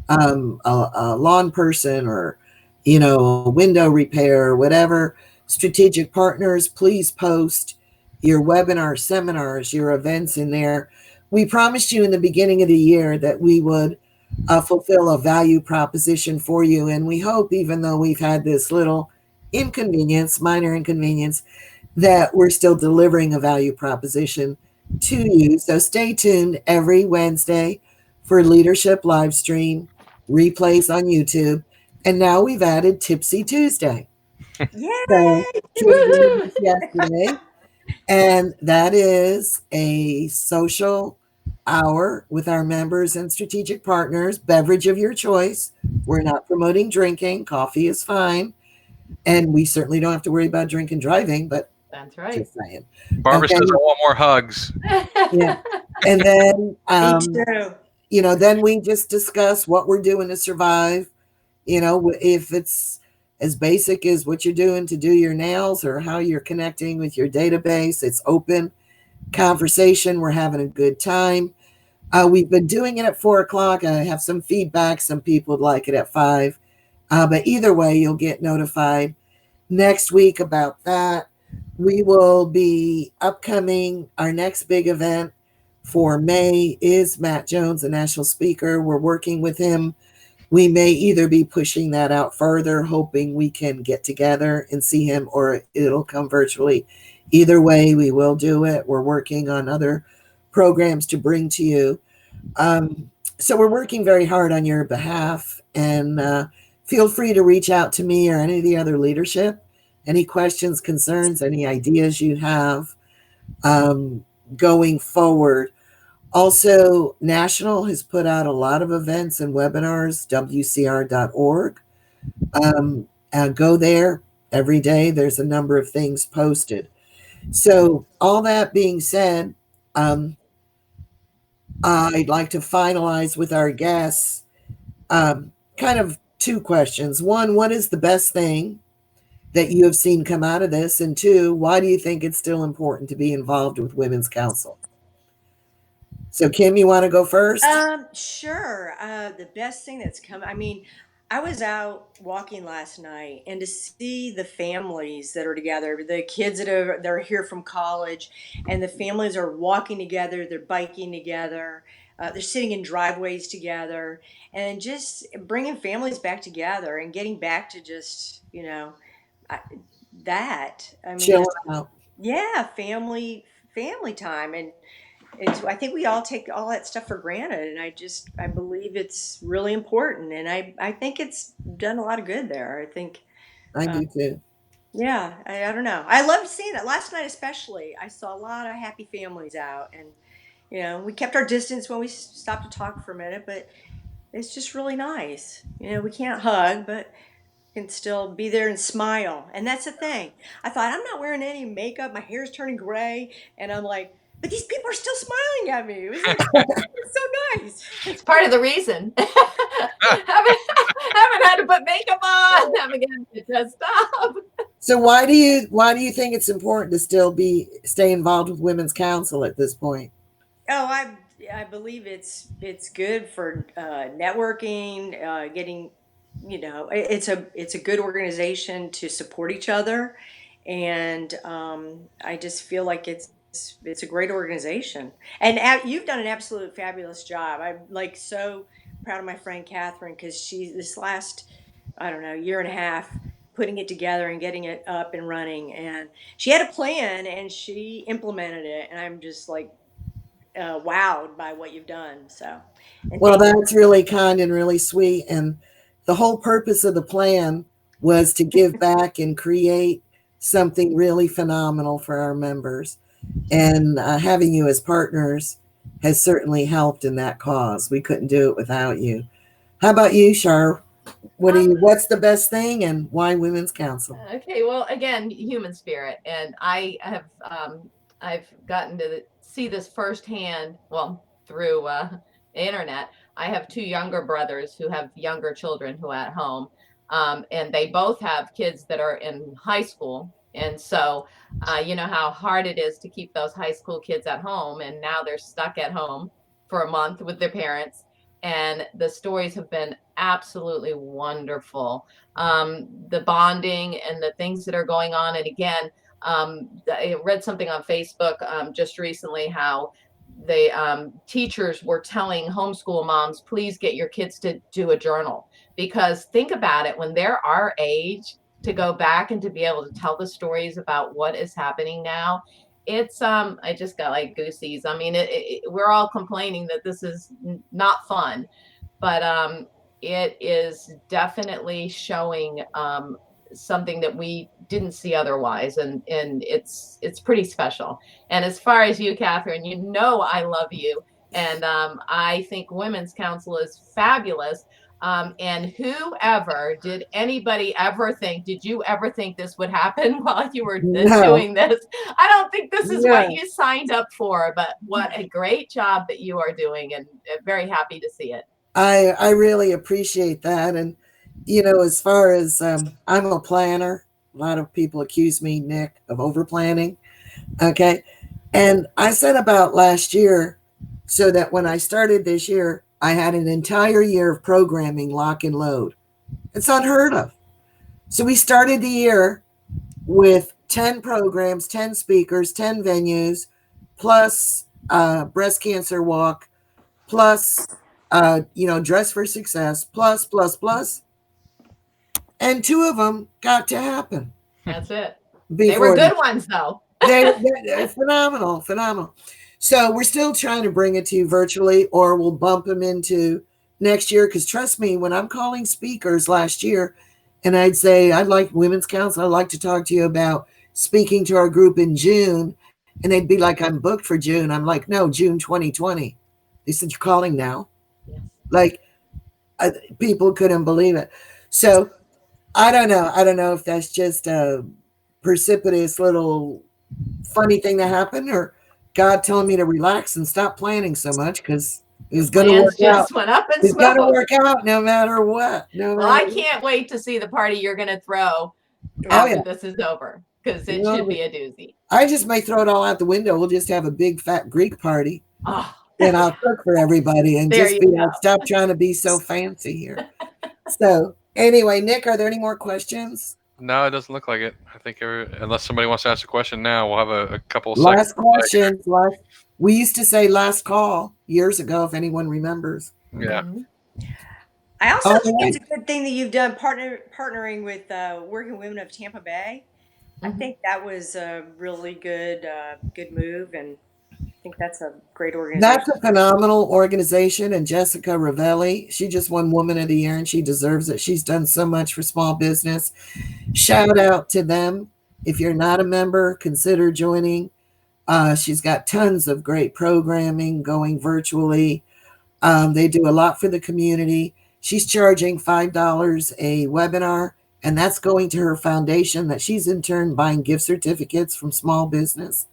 a lawn person or a window repair or whatever. Strategic partners, please post your webinars, seminars, your events in there. We promised you in the beginning of the year that we would fulfill a value proposition for you. And we hope, even though we've had this little minor inconvenience, that we're still delivering a value proposition to you. So stay tuned every Wednesday for Leadership Livestream, replays on YouTube. And now we've added Tipsy Tuesday. Yay! So, yesterday. And that is a social hour with our members and strategic partners, beverage of your choice. We're not promoting drinking. Coffee is fine. And we certainly don't have to worry about drinking driving, but that's right. Just saying. Barbara says, I want more hugs. Yeah. And then, Me too. Then we just discuss what we're doing to survive. If it's as basic as what you're doing to do your nails or how you're connecting with your database, it's open conversation. We're having a good time. We've been doing it at 4:00. I have some feedback. Some people would like it at 5. But either way, you'll get notified next week about that. We will be upcoming. Our next big event for May is Matt Jones, a national speaker. We're working with him We may either be pushing that out further, hoping we can get together and see him, or it'll come virtually. Either way, we will do it. We're working on other programs to bring to you. So we're working very hard on your behalf, and feel free to reach out to me or any of the other leadership. Any questions, concerns, any ideas you have going forward. Also, National has put out a lot of events and webinars, wcr.org. Go there every day. There's a number of things posted. So all that being said, I'd like to finalize with our guests kind of two questions. One, what is the best thing that you have seen come out of this? And two, why do you think it's still important to be involved with Women's Council? So, Kim, you want to go first? Sure. The best thing that's come, I mean, I was out walking last night, and to see the families that are together, the kids they're here from college, and the families are walking together, they're biking together, they're sitting in driveways together, and just bringing families back together and getting back to just, that. I mean, Chill out. yeah, family time. And I think we all take all that stuff for granted, and I believe it's really important, and I think it's done a lot of good there. I think, I do too. yeah, I don't know. I loved seeing it last night, especially. I saw a lot of happy families out, and we kept our distance when we stopped to talk for a minute, but it's just really nice. We can't hug, but can still be there and smile, and that's the thing. I thought, I'm not wearing any makeup, my hair's turning gray, and I'm like, but these people are still smiling at me. It was like, it's so nice. It's part of the reason. haven't had to put makeup on. Haven't gotten to dressed up. So why do you think it's important to still stay involved with Women's Council at this point? Oh, I believe it's good for networking, getting, it's a good organization to support each other, and I just feel like it's a great organization, and you've done an absolute fabulous job. I'm like so proud of my friend Catherine, because she this last, I don't know, year and a half, putting it together and getting it up and running, and she had a plan and she implemented it, and I'm just like wowed by what you've done. So, well, that's really kind and really sweet, and the whole purpose of the plan was to give back and create something really phenomenal for our members. And having you as partners has certainly helped in that cause. We couldn't do it without you. How about you, Char? What's the best thing, and why Women's Council? Okay, well, again, human spirit, and I have I've gotten to see this firsthand. Well, through the internet. I have two younger brothers who have younger children who are at home, and they both have kids that are in high school. And so, you know how hard it is to keep those high school kids at home. And now they're stuck at home for a month with their parents. And the stories have been absolutely wonderful. The bonding and the things that are going on. And again, I read something on Facebook just recently how the teachers were telling homeschool moms, please get your kids to do a journal. Because think about it, when they're our age, to go back and to be able to tell the stories about what is happening now, it's I just got like goosies. I mean, we're all complaining that this is not fun, but it is definitely showing something that we didn't see otherwise, and it's pretty special. And as far as you, Catherine, you know I love you, and I think Women's Council is fabulous. And did anybody ever think, did you ever think this would happen while you were doing this? I don't think this is what you signed up for, but what a great job that you are doing, and very happy to see it. I really appreciate that. And, as far as I'm a planner, a lot of people accuse me, Nick, of over planning. Okay. And I set about last year so that when I started this year, I had an entire year of programming lock and load. It's unheard of. So we started the year with 10 programs, 10 speakers, 10 venues, plus breast cancer walk, plus Dress for Success, plus, and 2 of them got to happen. That's it. They were good ones, though. They're phenomenal. So we're still trying to bring it to you virtually, or we'll bump them into next year. Because trust me, when I'm calling speakers last year, and I'd say, I'd like Women's Council, I'd like to talk to you about speaking to our group in June. And they'd be like, I'm booked for June. I'm like, no, June 2020. They said, you're calling now? Yes. Like, people couldn't believe it. So I don't know if that's just a precipitous little funny thing that happened, or God telling me to relax and stop planning so much, because it's going to work out. Went up in it's smoke. going to work out no matter what. I can't wait to see the party you're going to throw after this is over, because it should be a doozy. I just may throw it all out the window. We'll just have a big fat Greek party. Oh. And I'll cook for everybody and just stop trying to be so fancy here. So anyway, Nick, are there any more questions? No, it doesn't look like it. I think unless somebody wants to ask a question now, we'll have a couple of last seconds. Questions. We used to say last call years ago, if anyone remembers. Yeah. I also think it's a good thing that you've done partnering with Working Women of Tampa Bay. I think that was a really good move, and I think that's a great organization. That's a phenomenal organization, and Jessica Ravelli, she just won Woman of the Year, and she deserves it. She's done so much for small business. Shout out to them. If you're not a member, consider joining. She's got tons of great programming going virtually. They do a lot for the community. She's charging $5 a webinar, and that's going to her foundation that she's in turn buying gift certificates from small business.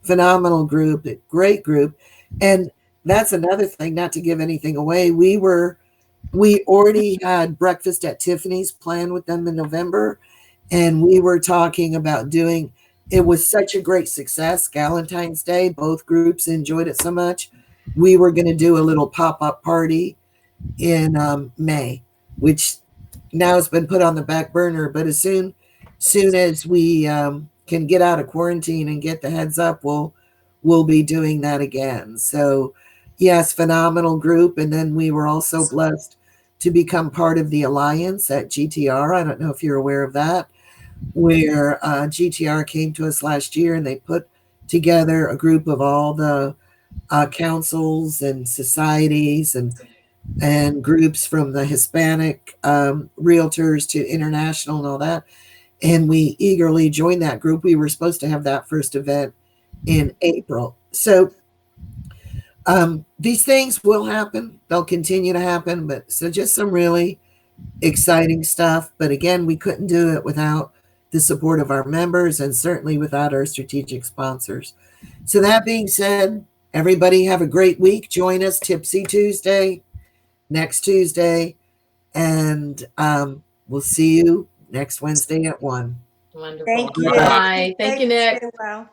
Phenomenal group, great group. And that's another thing, not to give anything away. We already had breakfast at Tiffany's planned with them in November, and we were talking about it was such a great success. Valentine's Day, both groups enjoyed it so much. We were going to do a little pop-up party in May, which now has been put on the back burner. But as soon as we can get out of quarantine and get the heads up, we'll be doing that again. So yes, phenomenal group. And then we were also blessed to become part of the alliance at GTR. I don't know if you're aware of that, where GTR came to us last year, and they put together a group of all the councils and societies and groups from the Hispanic realtors to international and all that. And we eagerly joined that group. We were supposed to have that first event in April. So these things will happen. They'll continue to happen. But so just some really exciting stuff. But again, we couldn't do it without the support of our members, and certainly without our strategic sponsors. So that being said, everybody have a great week. Join us Tipsy Tuesday next Tuesday, and we'll see you next Wednesday at 1. Wonderful. Thank you. Bye. Thank you, Nick. Well.